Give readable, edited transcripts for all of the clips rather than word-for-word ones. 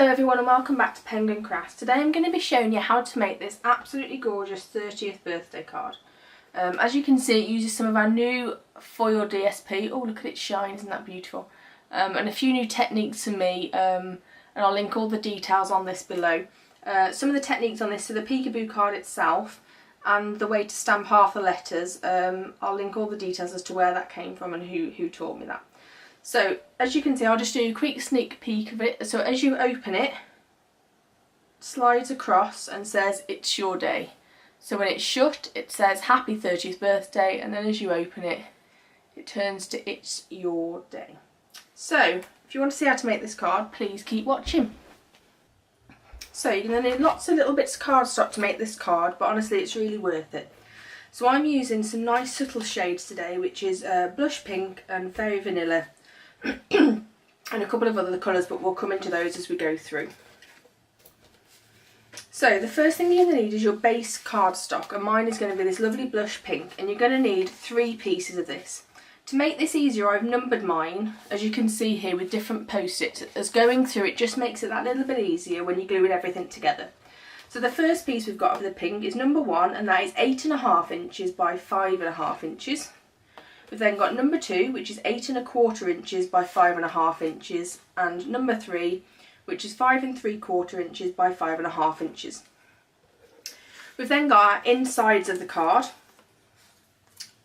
Hello everyone and welcome back to Penguin Crafts. Today I'm going to be showing you how to make this absolutely gorgeous 30th birthday card. As you can see, it uses some of our new foil DSP. Oh, look at it shine, isn't that beautiful? And a few new techniques for me, and I'll link all the details on this below. Some of the techniques on this, so the Peekaboo card itself and the way to stamp half the letters, I'll link all the details as to where that came from and who taught me that. So, as you can see, I'll just do a quick sneak peek of it. So as you open it, slides across and says, "It's your day." So when it's shut, it says, "Happy 30th birthday," and then as you open it, it turns to "It's your day." So, if you want to see how to make this card, please keep watching. So you're going to need lots of little bits of cardstock to make this card, but honestly it's really worth it. So I'm using some nice subtle shades today, which is blush pink and fairy vanilla, and a couple of other colours, but we'll come into those as we go through. So the first thing you're going to need is your base cardstock, and mine is going to be this lovely blush pink, and you're going to need 3 pieces of this. To make this easier, I've numbered mine, as you can see here, with different post-its. As going through it just makes it that little bit easier when you're gluing everything together. So the first piece we've got of the pink is number 1, and that is 8.5 inches by 5.5 inches. We've then got number 2, which is 8.25 inches by 5.5 inches, and number 3, which is 5.75 inches by 5.5 inches. We've then got our insides of the card,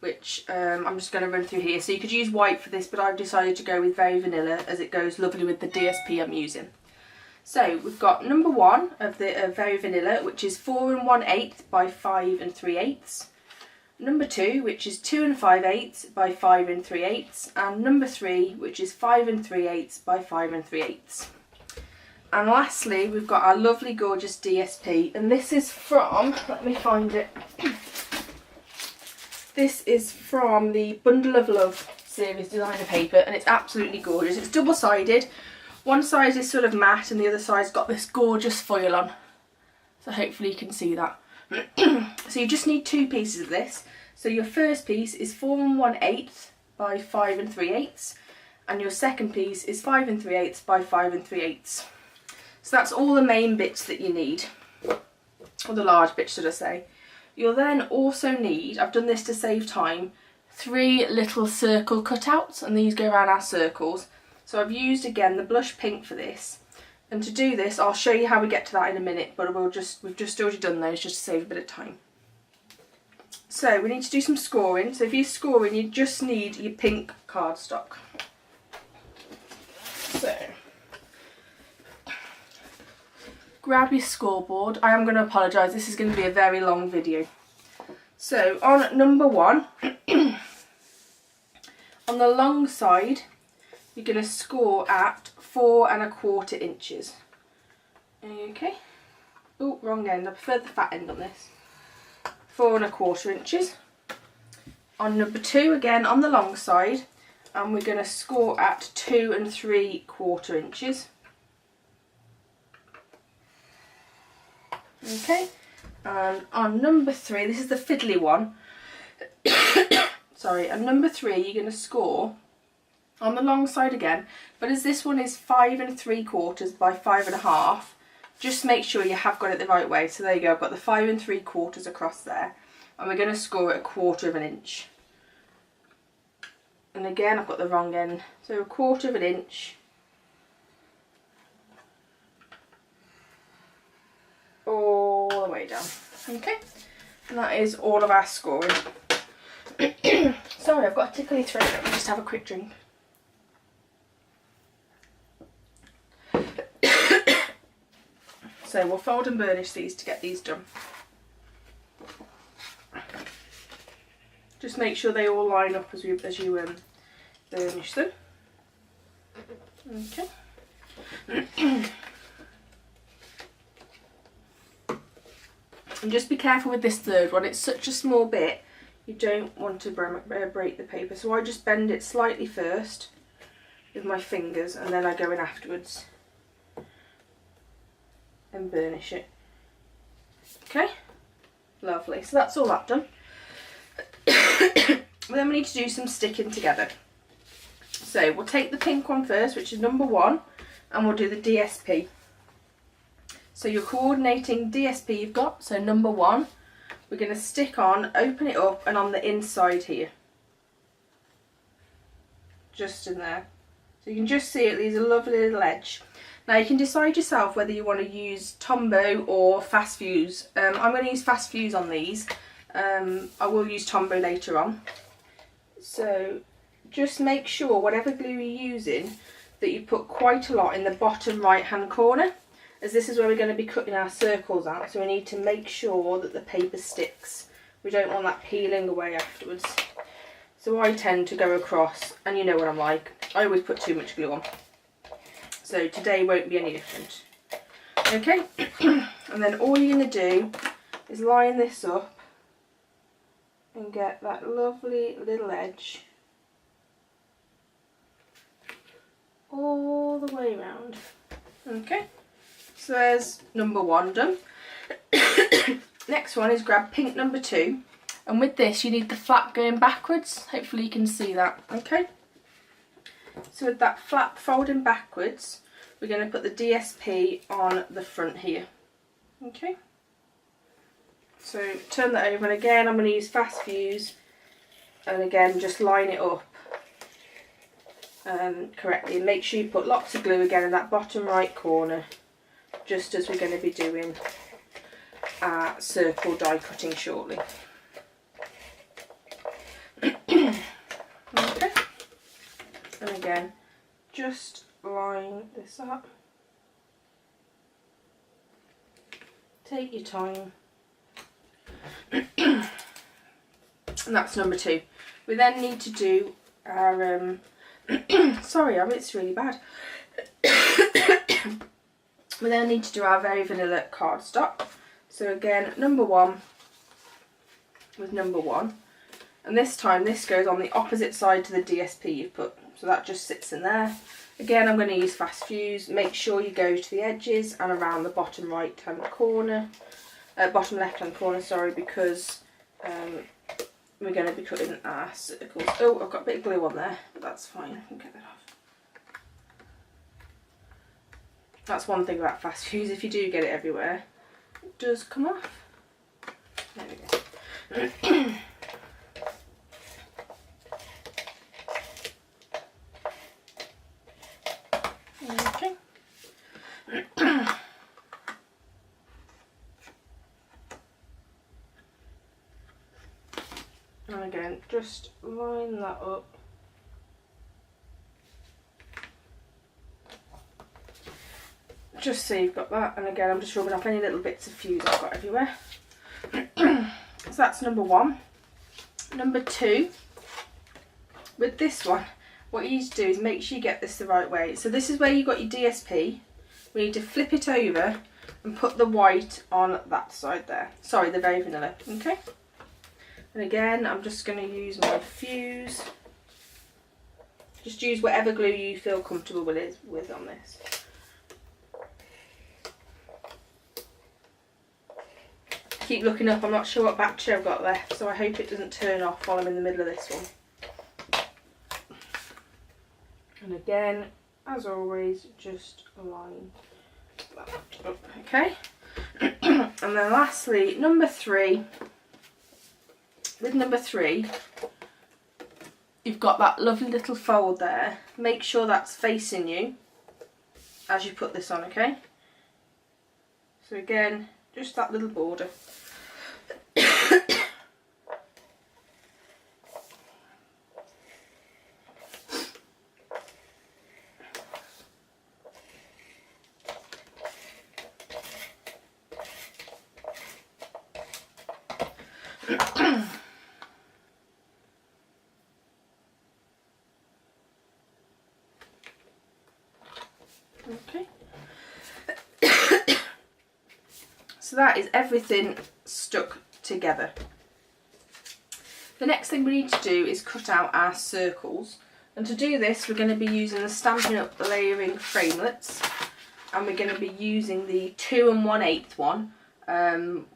which I'm just going to run through here. So you could use white for this, but I've decided to go with very vanilla as it goes lovely with the DSP I'm using. So we've got number 1 of the very vanilla, which is 4 1/8 by 5 3/8. Number 2, which is 2 5/8 by 5 3/8, and number 3, which is 5 3/8 by 5 3/8. And lastly, we've got our lovely gorgeous DSP, and this is from, let me find it, this is from the Bundle of Love series designer paper, and it's absolutely gorgeous. It's double-sided. One side is sort of matte and the other side's got this gorgeous foil on, so hopefully you can see that. So you just need 2 pieces of this. So your first piece is 4 1/8 by 5 3/8, and your second piece is 5 3/8 by 5 3/8. So that's all the main bits that you need, or the large bits should I say. You'll then also need, I've done this to save time, 3 little circle cutouts, and these go around our circles. So I've used again the blush pink for this, and to do this I'll show you how we get to that in a minute, but we've just already done those just to save a bit of time. So we need to do some scoring. So if you're scoring, you just need your pink cardstock. So grab your scoreboard. I am going to apologise, this is going to be a very long video. So on number 1, on the long side, you're going to score at 4 1/4 inches. Okay. Oh, wrong end. I prefer the fat end on this. 4 1/4 inches. On number 2, again on the long side, and we're going to score at 2 3/4 inches. Okay. And on number 3, this is the fiddly one. Sorry, and number 3 you're going to score on the long side again, but as this one is 5 3/4 by 5.5, just make sure you have got it the right way. So there you go, I've got the 5 3/4 across there, and we're going to score at 1/4 inch. And again I've got the wrong end, so 1/4 inch all the way down. Okay, and that is all of our scoring. Sorry, I've got a tickly throat. Let me just have a quick drink. So we'll fold and burnish these to get these done. Just make sure they all line up as you burnish them. Okay. And just be careful with this third one. It's such a small bit, you don't want to break the paper. So I just bend it slightly first with my fingers, and then I go in afterwards and burnish it. Okay, lovely. So that's all that done. Then we need to do some sticking together. So we'll take the pink one first, which is number 1, and we'll do the DSP. So your coordinating DSP you've got, so number 1, we're going to stick on, open it up, and on the inside here. Just in there. So you can just see it leaves a lovely little edge. Now you can decide yourself whether you want to use Tombow or fast fuse. I'm going to use fast fuse on these. I will use Tombow later on. So just make sure whatever glue you're using that you put quite a lot in the bottom right hand corner, as this is where we're going to be cutting our circles out, so we need to make sure that the paper sticks. We don't want that peeling away afterwards. So I tend to go across, and you know what I'm like, I always put too much glue on. So today won't be any different. Okay, and then all you're going to do is line this up and get that lovely little edge all the way around. Okay, so there's number 1 done. Next one is grab pink number 2, and with this you need the flap going backwards. Hopefully you can see that. Okay, so with that flap folding backwards, we're going to put the DSP on the front here. Okay, so turn that over, and again I'm going to use fast fuse, and again just line it up correctly, and make sure you put lots of glue again in that bottom right corner, just as we're going to be doing our circle die cutting shortly. Okay, and again just line this up, take your time, and that's number 2. We then need to do our sorry, it's really bad. We then need to do our very vanilla cardstock. So again, number 1 with number 1, and this time this goes on the opposite side to the DSP you've put, so that just sits in there. Again, I'm going to use fast fuse. Make sure you go to the edges and around the bottom right hand corner, bottom left hand corner, sorry, because we're going to be cutting our circles. Oh, I've got a bit of glue on there, but that's fine. I'll get that off. That's one thing about fast fuse, if you do get it everywhere, it does come off. There we go. Okay. And again, just line that up. Just so you've got that, and again I'm just rubbing off any little bits of fuse I've got everywhere. So that's number 1. Number 2, with this one, what you need to do is make sure you get this the right way. So this is where you've got your DSP. We need to flip it over and put the white on that side there. Sorry, the very vanilla. Okay. And again, I'm just going to use my fuse. Just use whatever glue you feel comfortable with on this. Keep looking up, I'm not sure what battery I've got left, so I hope it doesn't turn off while I'm in the middle of this one. And again, as always, just line that up, okay? And then lastly, number 3. With number 3, you've got that lovely little fold there. Make sure that's facing you as you put this on, okay? So again, just that little border. Okay. So that is everything stuck together. The next thing we need to do is cut out our circles, and to do this we're going to be using the Stampin' Up layering framelets, and we're going to be using the 2 1/8 one,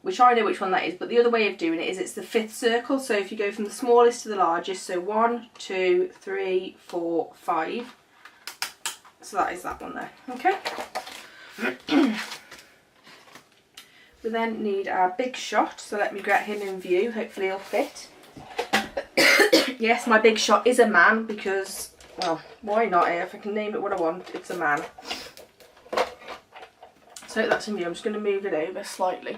which I know which one that is, but the other way of doing it is it's the 5th circle. So if you go from the smallest to the largest, so 1, 2, 3, 4, 5, so that is that one there, okay? We then need our big shot, so let me get him in view, hopefully he'll fit. Yes, my big shot is a man because, well, why not? If I can name it what I want, it's a man. So that's in view. I'm just going to move it over slightly.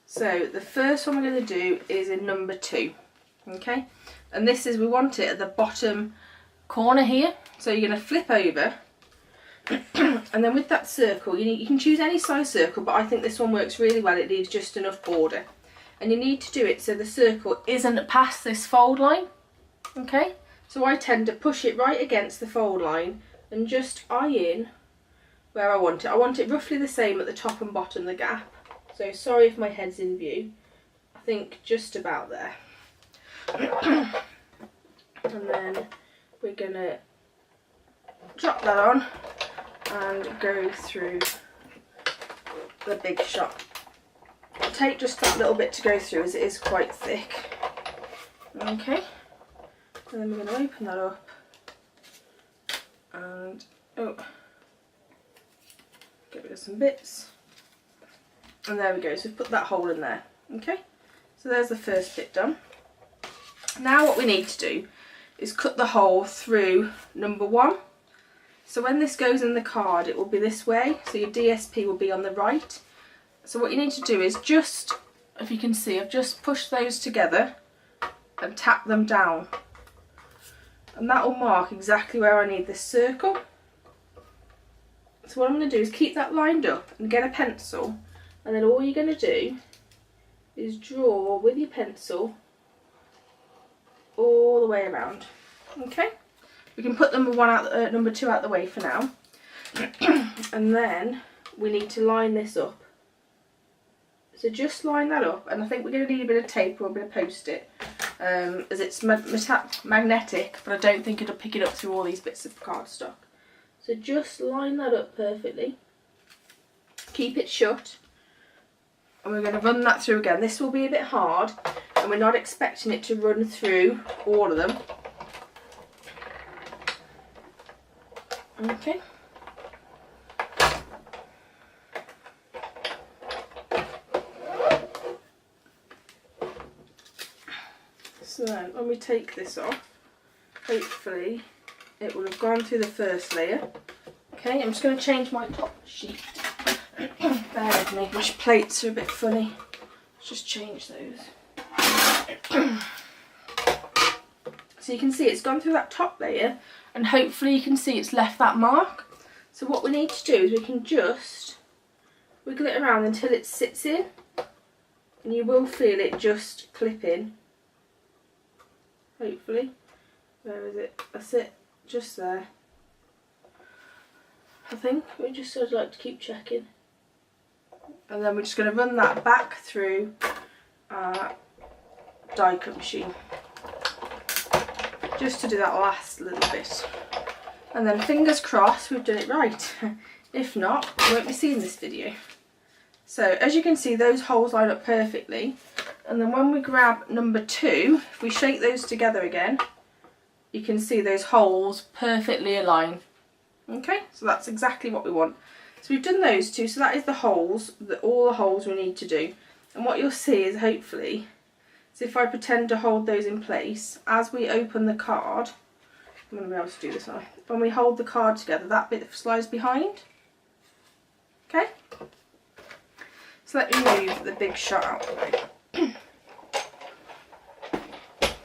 So the first one we're going to do is in number 2, okay? And this is, we want it at the bottom corner here. So you're going to flip over, and then with that circle, you can choose any size circle, but I think this one works really well. It needs just enough border. And you need to do it so the circle isn't past this fold line, okay? So I tend to push it right against the fold line and just eye in where I want it. I want it roughly the same at the top and bottom of the gap. So sorry if my head's in view. I think just about there. And then we're going to drop that on and go through the big shot. Take just that little bit to go through as it is quite thick. Okay, and then we're going to open that up and get rid of some bits, and there we go. So we've put that hole in there. Okay, so there's the first bit done. Now what we need to do is cut the hole through number 1. So when this goes in the card, it will be this way, so your DSP will be on the right. So what you need to do is just, if you can see, I've just pushed those together and tap them down. And that will mark exactly where I need this circle. So what I'm going to do is keep that lined up and get a pencil, and then all you're going to do is draw with your pencil all the way around. Okay? We can put number 2 out the way for now. And then we need to line this up. So just line that up, and I think we're going to need a bit of tape or a bit of post-it, as it's magnetic, but I don't think it'll pick it up through all these bits of cardstock. So just line that up perfectly, keep it shut, and we're going to run that through again. This will be a bit hard, and we're not expecting it to run through all of them. Okay. So then when we take this off, hopefully it will have gone through the first layer. Okay, I'm just going to change my top sheet. Bear with me, my plates are a bit funny. Let's just change those. So you can see it's gone through that top layer, and hopefully you can see it's left that mark. So what we need to do is we can just wiggle it around until it sits in, and you will feel it just clip in. Hopefully. Where is it? That's it. Just there. I think we just sort of like to keep checking. And then we're just going to run that back through our die cut machine. Just to do that last little bit. And then fingers crossed we've done it right. If not, you won't be seeing this video. So as you can see, those holes line up perfectly. And then when we grab number 2, if we shake those together again, you can see those holes perfectly align. Okay, so that's exactly what we want. So we've done those 2, so that is the holes, all the holes we need to do. And what you'll see is hopefully, so if I pretend to hold those in place, as we open the card, I'm going to be able to do this now. When we hold the card together, that bit slides behind. Okay? So let me move the big shot out of the way.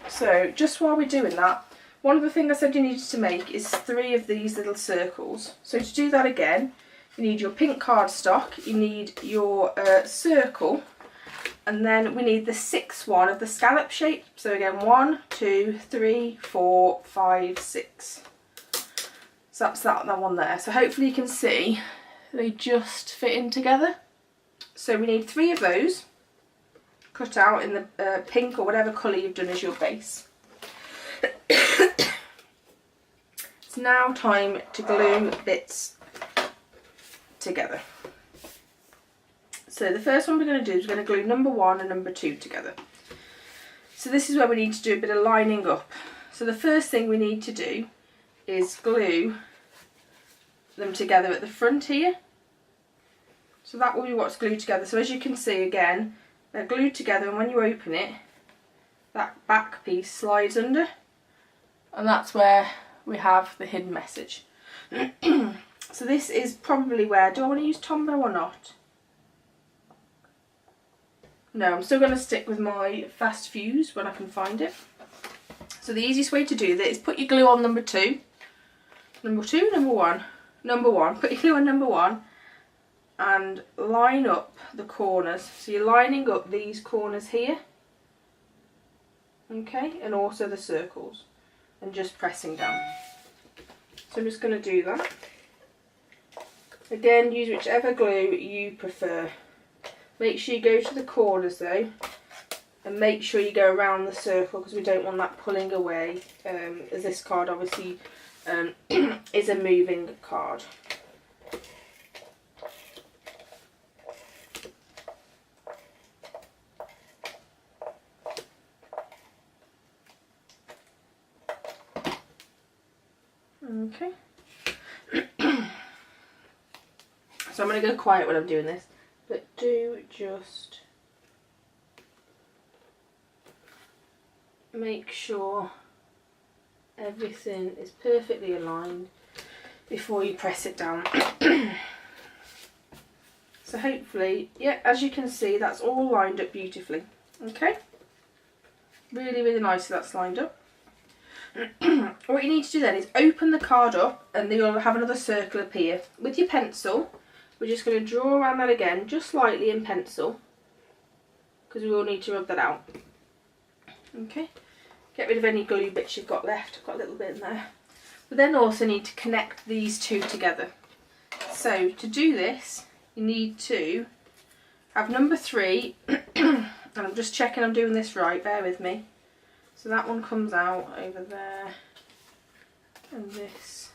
So just while we're doing that, one of the things I said you needed to make is 3 of these little circles. So to do that again, you need your pink cardstock, you need your circle, and then we need the 6th one of the scallop shape. So again, 1, 2, 3, 4, 5, 6. So that's that one there. So hopefully you can see they just fit in together. So we need 3 of those cut out in the pink or whatever colour you've done as your base. It's now time to glue bits together. So the first one we're going to do is we're going to glue number 1 and number 2 together. So this is where we need to do a bit of lining up. So the first thing we need to do is glue them together at the front here. So that will be what's glued together. So as you can see again, they're glued together, and when you open it, that back piece slides under, and that's where we have the hidden message. So this is probably where, do I want to use Tombow or not? No, I'm still going to stick with my fast fuse when I can find it. So the easiest way to do that is put your glue on number one. Put your glue on number one and line up the corners. So you're lining up these corners here, okay, and also the circles, and just pressing down. So I'm just going to do that. Again, use whichever glue you prefer. Make sure you go to the corners though, and make sure you go around the circle, because we don't want that pulling away, as this card obviously is a moving card. Okay. So I'm going to go quiet when I'm doing this, but do just make sure everything is perfectly aligned before you press it down. So hopefully, yeah, as you can see, that's all lined up beautifully. Okay, really, really nicely that's lined up. What you need to do then is open the card up, and you'll have another circle appear. With your pencil, we're just going to draw around that again, just slightly in pencil, because we will need to rub that out. Okay, get rid of any glue bits you've got left. I've got a little bit in there. We then also need to connect these two together. So to do this, you need to have number 3, and I'm just checking I'm doing this right, bear with me. So that one comes out over there, and this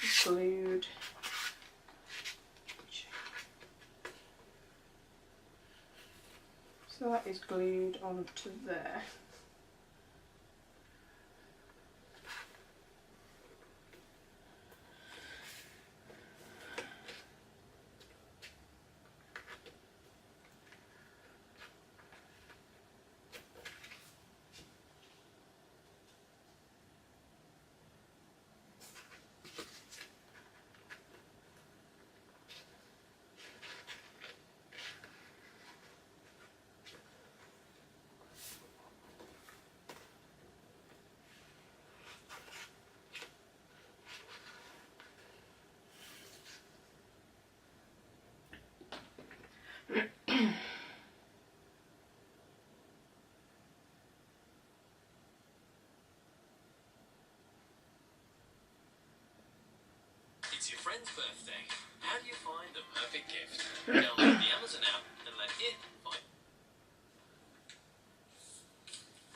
is glued. So that is glued onto there. It's your friend's birthday. How do you find the perfect gift? Download the Amazon app and let it find.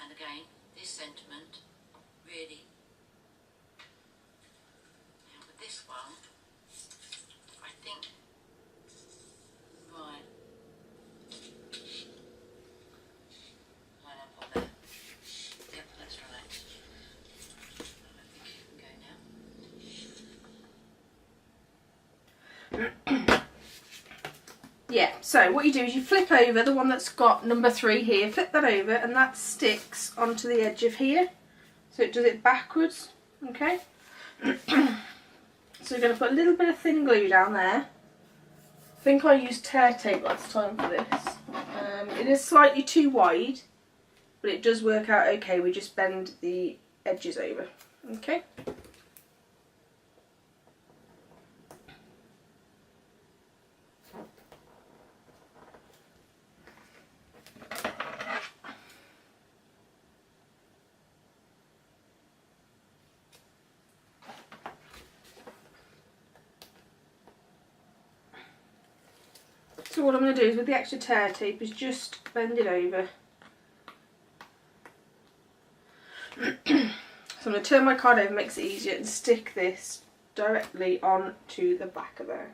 And again, this sentiment really. Now with this one, I think, right. Line up on there. Yep, that's right. I think you can go now. Yeah, so what you do is you flip over the one that's got number 3 here, flip that over, and that sticks onto the edge of here. So it does it backwards, okay? So we're going to put a little bit of thin glue down there. I think I used tear tape last time for this. It is slightly too wide, but it does work out okay. We just bend the edges over, okay? So what I'm going to do is, with the extra tear tape, is just bend it over. So I'm going to turn my card over, makes it easier, and stick this directly onto the back of there.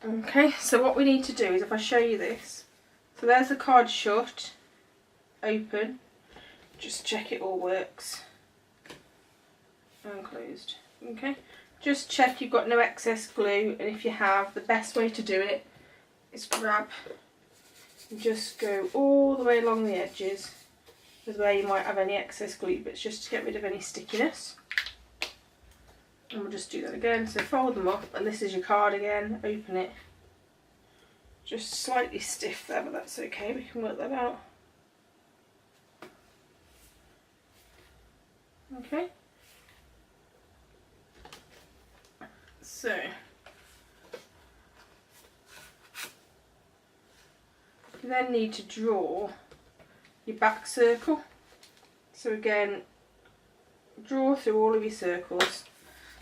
Okay, so what we need to do is, if I show you this, so there's the card shut, open, just check it all works, and closed. Okay, just check you've got no excess glue, and if you have, the best way to do it is grab and just go all the way along the edges with where you might have any excess glue bits, just to get rid of any stickiness. And we'll just do that again, so fold them up, and this is your card again, open it. Just slightly stiff there, but that's okay, we can work that out. Okay. So, you then need to draw your back circle. So again, draw through all of your circles.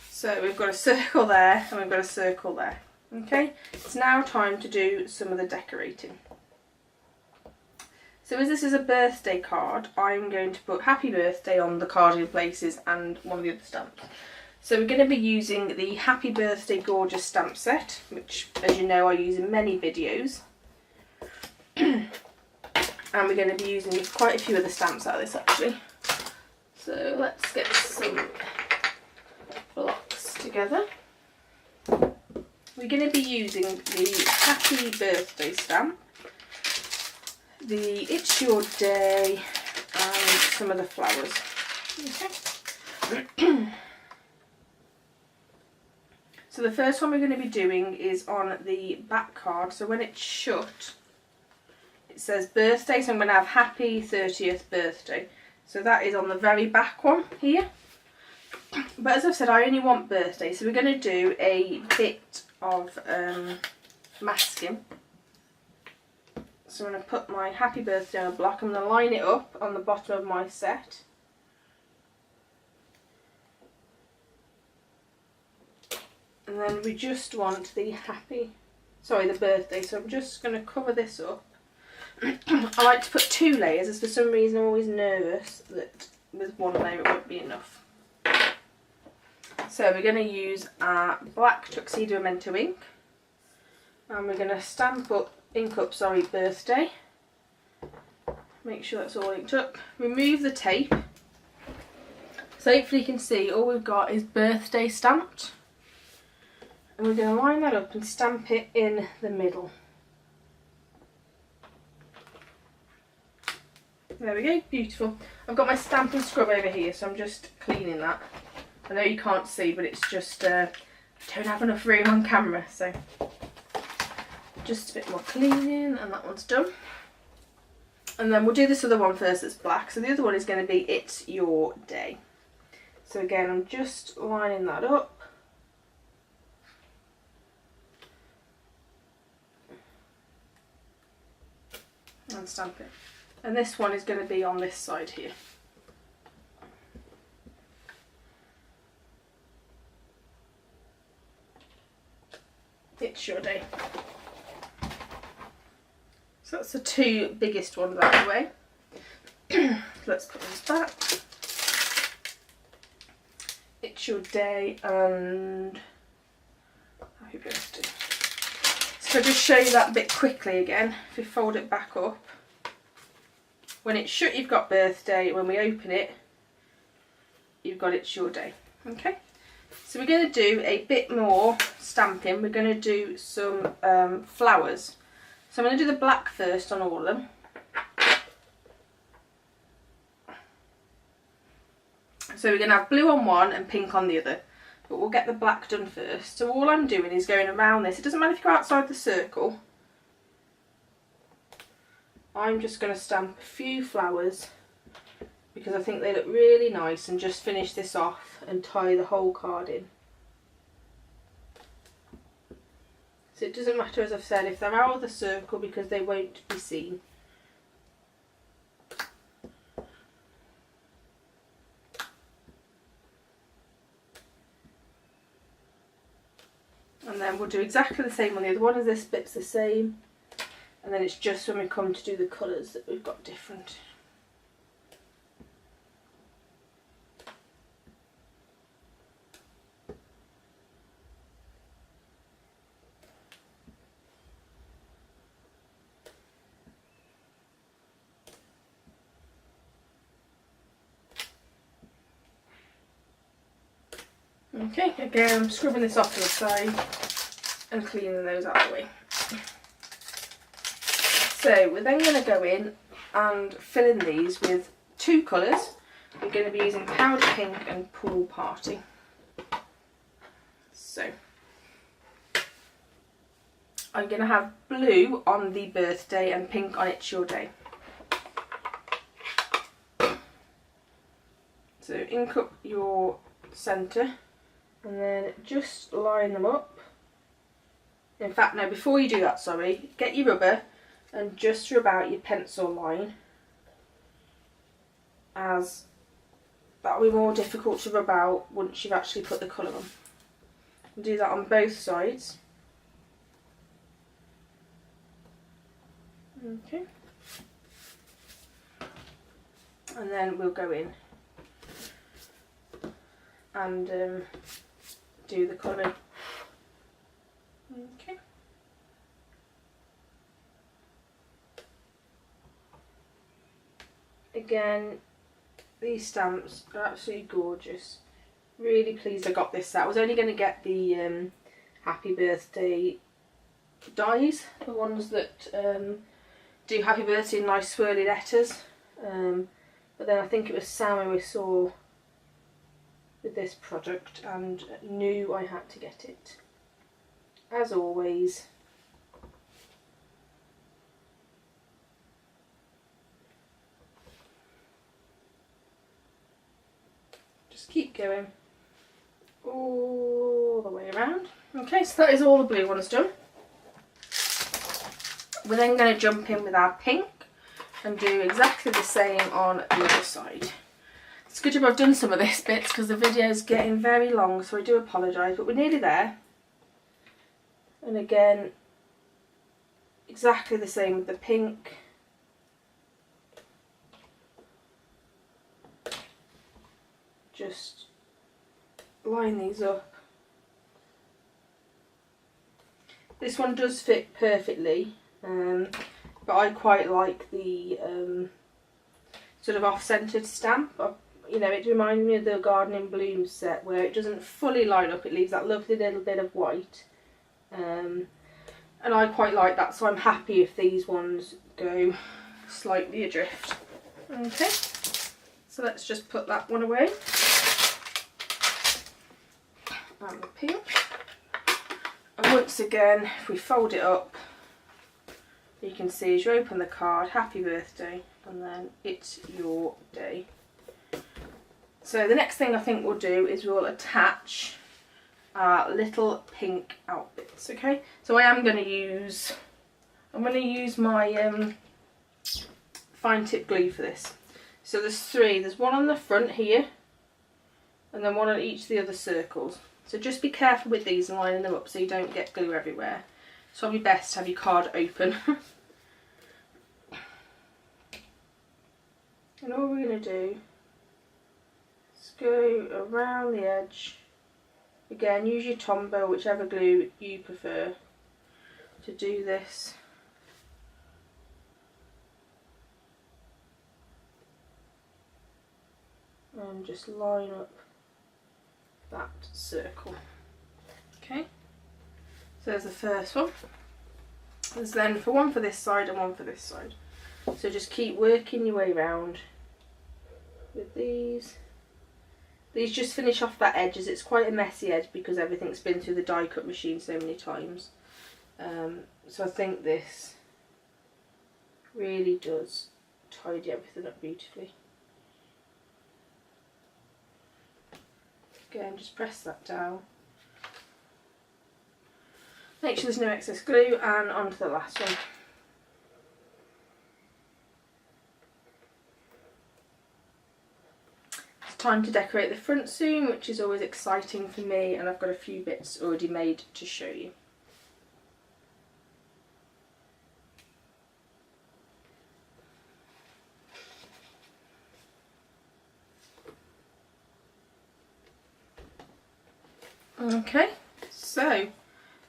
So we've got a circle there and we've got a circle there. Okay, it's now time to do some of the decorating. So as this is a birthday card, I'm going to put happy birthday on the card in places and one of the other stamps. So we're going to be using the Happy Birthday Gorgeous stamp set, which as you know I use in many videos. And we're going to be using quite a few other stamps out of this actually. So let's get some blocks together. We're going to be using the Happy Birthday stamp, the It's Your Day, and some of the flowers. Okay. So the first one we're going to be doing is on the back card. So when it's shut, it says birthday, so I'm going to have happy 30th birthday. So that is on the very back one here. But as I've said, I only want birthday, so we're going to do a bit of masking. So I'm going to put my happy birthday on a block. I'm going to line it up on the bottom of my set. And then we just want the the birthday. So I'm just going to cover this up. I like to put 2 layers, as for some reason I'm always nervous that with 1 layer it won't be enough. So we're going to use our black Tuxedo Memento ink, and we're going to ink up birthday. Make sure that's all inked up. Remove the tape. So hopefully you can see all we've got is birthday stamped. And we're going to line that up and stamp it in the middle. There we go, beautiful. I've got my stamp and scrub over here, so I'm just cleaning that. I know you can't see, but it's just, I don't have enough room on camera, so just a bit more cleaning, and that one's done. And then we'll do this other one first that's black. So the other one is going to be It's Your Day. So again, I'm just lining that up. And stamp it. And this one is going to be on this side here. It's Your Day. So that's the 2 biggest ones out of the way. Let's put those back. It's Your Day and Happy Birthday. So just show you that bit quickly again. If you fold it back up, when it's shut you've got birthday, when we open it you've got It's Your Day. Okay, so we're going to do a bit more stamping. We're going to do some flowers. So I'm going to do the black first on all of them. So we're going to have blue on one and pink on the other. But we'll get the black done first. So all I'm doing is going around this. It doesn't matter if you go outside the circle. I'm just going to stamp a few flowers because I think they look really nice, and just finish this off and tie the whole card in. So it doesn't matter, as I've said, if they're out of the circle because they won't be seen. And then we'll do exactly the same on the other one, as this bit's the same. And then it's just when we come to do the colours that we've got different. Okay, again I'm scrubbing this off to the side and cleaning those out of the way. So we're then going to go in and fill in these with two colours. We're going to be using Powder Pink and Pool Party. So I'm going to have blue on the birthday and pink on It's Your Day. So ink up your centre and then just line them up. In fact, no, before you do that, sorry, get your rubber and just rub out your pencil line, as that will be more difficult to rub out once you've actually put the colour on. And do that on both sides. Okay. And then we'll go in and do the colouring. Okay. Again, these stamps are absolutely gorgeous. Really pleased I got this set. I was only going to get the Happy Birthday dies, the ones that do Happy Birthday in nice swirly letters. But then I think it was Sam we saw with this product and knew I had to get it. As always, just keep going all the way around. Okay, so that is all the blue ones done. We're then going to jump in with our pink and do exactly the same on the other side. It's a good job I've done some of this bits because the video is getting very long, so I do apologise, but we're nearly there. And again, exactly the same with the pink. Just line these up. This one does fit perfectly, but I quite like the sort of off-centred stamp. You know, it reminds me of the Gardening Blooms set where it doesn't fully line up, it leaves that lovely little bit of white. And I quite like that, so I'm happy if these ones go slightly adrift. Okay, so let's just put that one away. And the pink. And once again, if we fold it up, you can see as you open the card, Happy Birthday, and then It's Your Day. So the next thing I think we'll do is we'll attach our little pink outfits. Okay, so I'm going to use my fine tip glue for this. So there's three. There's one on the front here, and then one on each of the other circles. So just be careful with these and lining them up so you don't get glue everywhere. It's probably best to have your card open. And all we're going to do is go around the edge. Again, use your Tombow, whichever glue you prefer, to do this. And just line up that circle. Okay, so there's the first one. There's then one for this side and one for this side. So just keep working your way around with these. These just finish off that edge, as it's quite a messy edge because everything's been through the die cut machine so many times. So I think this really does tidy everything up beautifully. Again, just press that down. Make sure there's no excess glue, and on to the last one. It's time to decorate the front soon, which is always exciting for me, and I've got a few bits already made to show you. Okay, so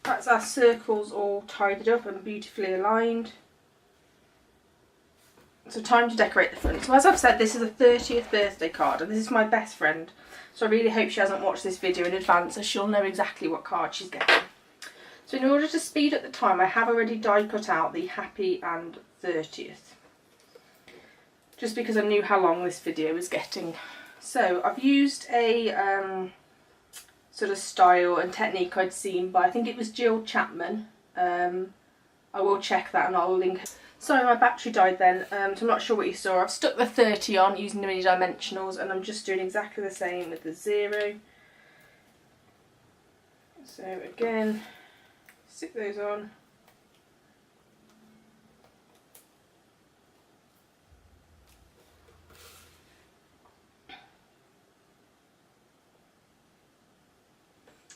that's our circles all tidied up and beautifully aligned. So time to decorate the front. So as I've said, this is a 30th birthday card and this is my best friend. So I really hope she hasn't watched this video in advance, as she'll know exactly what card she's getting. So in order to speed up the time, I have already die cut out the happy and 30th. Just because I knew how long this video was getting. So I've used a sort of style and technique I'd seen by, I think it was Jill Chapman. I will check that and I'll link. Sorry, my battery died then, so I'm not sure what you saw. I've stuck the 30 on using the mini dimensionals and I'm just doing exactly the same with the 0. So again, stick those on.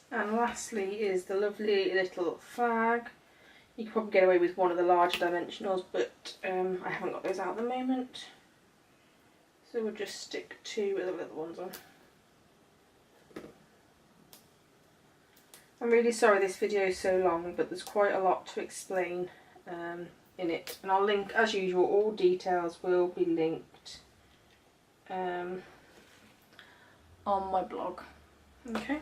And lastly is the lovely little flag. You can probably get away with one of the larger dimensionals, but I haven't got those out at the moment. So we'll just stick 2 of the little ones on. I'm really sorry this video is so long, but there's quite a lot to explain in it. And I'll link, as usual, all details will be linked on my blog. Okay.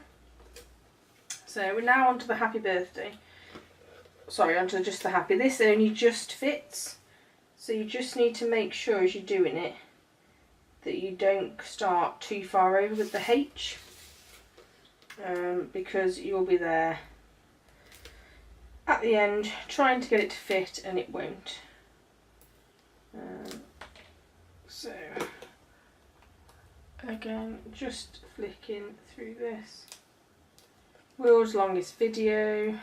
So we're now on to the happy birthday. Sorry, onto just the happy. This only just fits, so you just need to make sure as you're doing it that you don't start too far over with the H, because you'll be there at the end trying to get it to fit and it won't. So again, just flicking through this. World's longest video.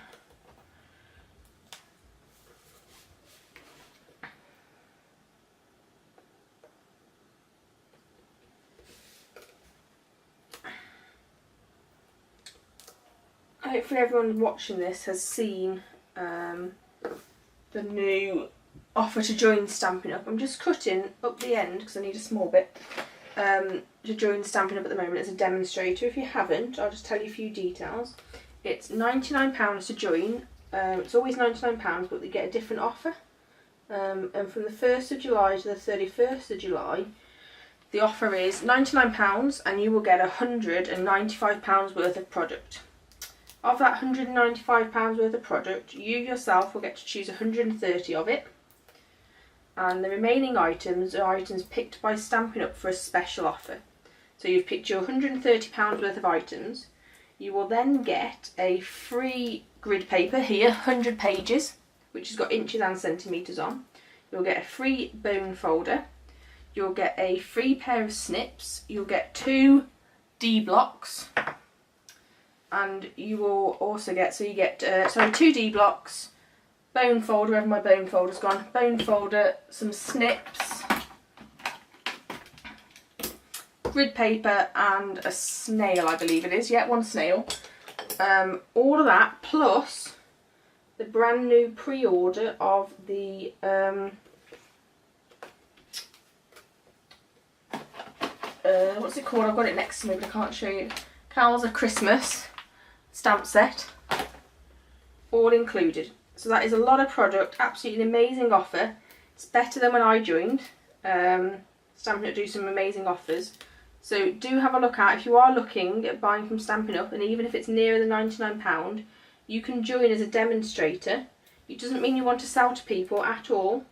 Hopefully everyone watching this has seen the new offer to join Stampin' Up. I'm just cutting up the end because I need a small bit to join Stampin' Up at the moment as a demonstrator. If you haven't, I'll just tell you a few details. It's £99 to join. It's always £99, but they get a different offer. And from the 1st of July to the 31st of July, the offer is £99 and you will get £195 worth of product. Of that £195 worth of product, you yourself will get to choose 130 of it. And the remaining items are items picked by Stampin' Up for a special offer. So you've picked your £130 worth of items. You will then get a free grid paper here, 100 pages, which has got inches and centimetres on. You'll get a free bone folder. You'll get a free pair of snips. You'll get 2 D blocks. And you will also get, so you get, 2 D blocks, bone folder, wherever my bone folder's gone, bone folder, some snips, grid paper and a snail, I believe it is, yeah, 1 snail. All of that plus the brand new pre-order of the what's it called? I've got it next to me but I can't show you. Carols of Christmas stamp set, all included. So that is a lot of product, absolutely an amazing offer. It's better than when I joined. Stampin' Up do some amazing offers. So do have a look at, if you are looking at buying from Stampin' Up, and even if it's nearer the £99, you can join as a demonstrator. It doesn't mean you want to sell to people at all,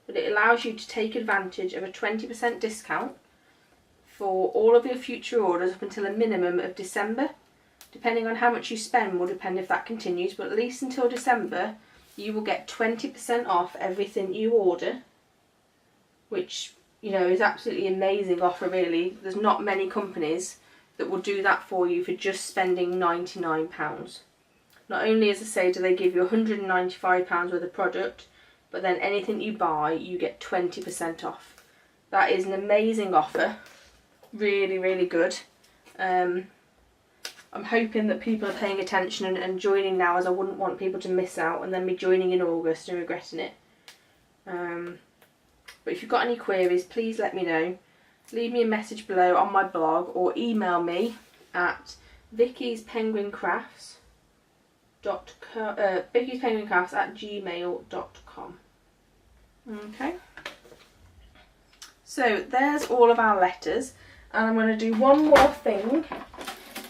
but it allows you to take advantage of a 20% discount for all of your future orders up until a minimum of December. Depending on how much you spend will depend if that continues, but at least until December you will get 20% off everything you order, which, you know, is absolutely amazing offer really. There's not many companies that will do that for you for just spending £99. Not only, as I say, do they give you £195 worth of product, but then anything you buy you get 20% off. That is an amazing offer, really, really good. I'm hoping that people are paying attention and joining now, as I wouldn't want people to miss out and then be joining in August and regretting it. But if you've got any queries, please let me know. Leave me a message below on my blog or email me at vickyspenguincrafts@gmail.com. Okay. So there's all of our letters, and I'm going to do one more thing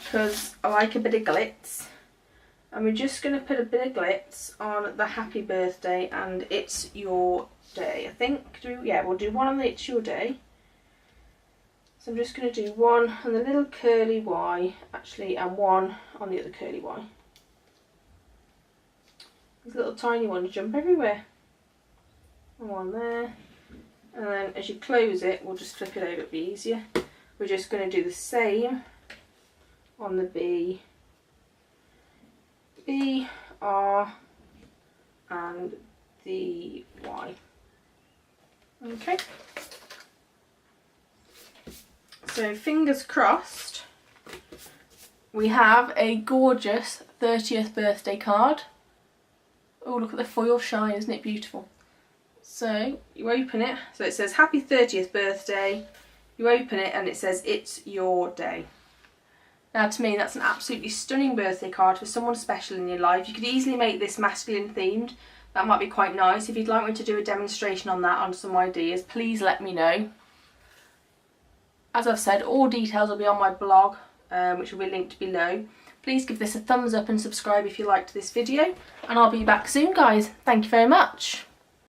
because I like a bit of glitz. And we're just going to put a bit of glitz on the happy birthday and it's your day, I think. Yeah, we'll do one on the it's your day. So I'm just going to do one on the little curly Y, actually, and one on the other curly Y. These little tiny ones jump everywhere. One there. And then as you close it, we'll just flip it over, it'll be easier. We're just going to do the same on the B, R and the Y. Okay. So fingers crossed, we have a gorgeous 30th birthday card. Oh, look at the foil shine, isn't it beautiful? So you open it, so it says happy 30th birthday. You open it and it says it's your day. Now to me that's an absolutely stunning birthday card for someone special in your life. You could easily make this masculine themed. That might be quite nice. If you'd like me to do a demonstration on that, on some ideas, please let me know. As I've said, all details will be on my blog, which will be linked below. Please give this a thumbs up and subscribe if you liked this video, and I'll be back soon, guys. Thank you very much.